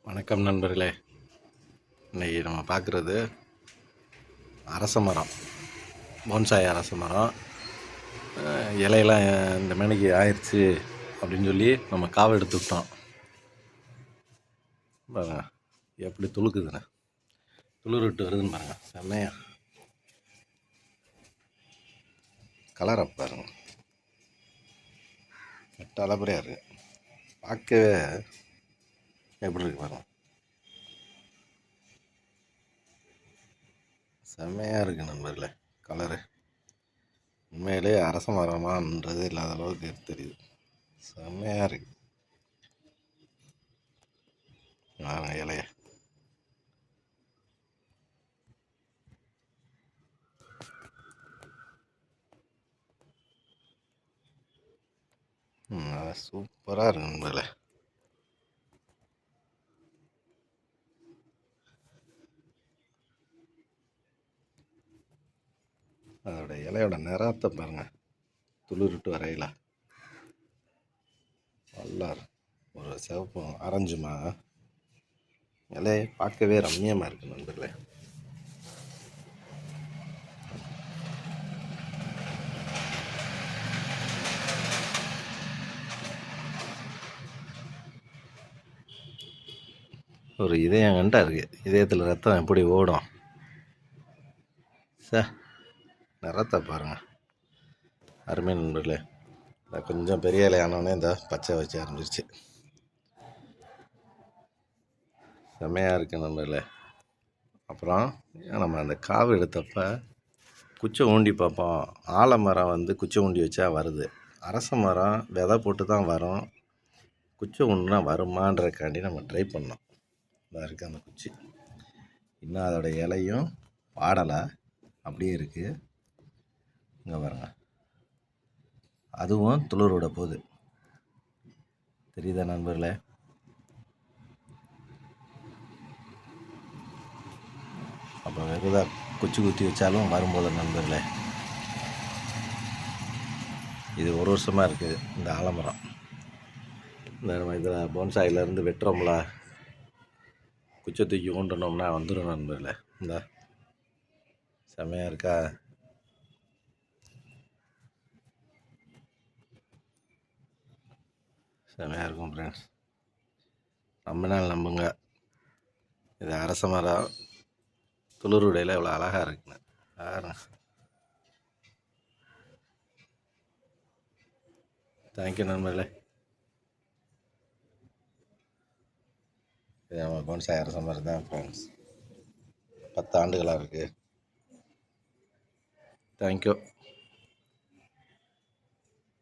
வணக்கம் நண்பர்களே. இன்றைக்கி நம்ம பார்க்குறது அரச மரம், போன்சாய் அரச மரம். இலையெல்லாம் இந்த மணிக்கு ஆயிடுச்சு அப்படின்னு சொல்லி நம்ம காவை எடுத்து விட்டோம். பாருங்க எப்படி துளுக்குதுன்னு, துளிர் விட்டு வருதுன்னு பாருங்க. செம்மையா கலரை பாருங்க, நெட்ட அளப்பறையாக இருக்குது. பார்க்கவே எப்படி இருக்கு பாருங்க, செம்மையாக இருக்குது நண்பர்களே. கலரு உண்மையிலே அரச மரமான்றது இல்லாத அளவுக்கு தெரியுது. செம்மையாக இருக்குது இலைய. சூப்பராக இருக்கு நண்பர்களே. அதோட இலையோட நிறத்தை பாருங்க, துளிர்விட்டு வரையில நல்லா ஒரு சிவப்பு ஆரஞ்சுமா இலையை பார்க்கவே ரம்மியமாக இருக்குது நண்பர்களே. ஒரு இதயம் கண்டா இருக்குது, இதயத்தில் ரத்தம் எப்படி ஓடும். நிறத்தை பாருங்கள், அருமை நண்பர்களே. கொஞ்சம் பெரிய இலையானோடனே இந்த பச்சை வச்சு ஆரம்பிச்சிருச்சு. செம்மையாக இருக்குது நண்பர்களே. அப்புறம் நம்ம அந்த காவு எடுத்தப்ப குச்சை ஊண்டி பார்ப்போம். ஆலமரம் குச்சை ஊண்டி வச்சா வருது, அரச மரம் விதை போட்டு தான் வரும். குச்சை ஊண்டினா வருமான்றக்காண்டி நம்ம ட்ரை பண்ணோம். இதாக இருக்குது அந்த குச்சி. இன்னும் அதோட இலையும் வாடலை, அப்படியே இருக்குது. இங்கே பாருங்க, அதுவும் துளிரோட போகுது. தெரியுதா நண்பர்களே? அப்போ வெறுதாக குச்சி குத்தி வச்சாலும் வரும்போது நண்பர்களே. இது ஒரு வருஷமாக இருக்குது இந்த ஆலமரம். இந்த நம்ம இதில் போன்சாயிலேருந்து வெட்டுறோம்ல, குச்சை தூக்கி ஊண்டணும்னா வந்துடும் நண்பர்களே. இந்த செம்மையாக இருக்கா? செம்மையாக இருக்கும் ஃப்ரெண்ட்ஸ். நம்பினால் நம்புங்க, இது அரச மரம் துளிருடையில் இவ்வளோ அழகாக இருக்குன்னு பாருங்க. தேங்க்யூ நண்பர்களே. இது நம்ம போன்சாய் அரச மரம் தான் ஃப்ரெண்ட்ஸ். 10 ஆண்டுகளாக இருக்குது. தேங்க்யூ.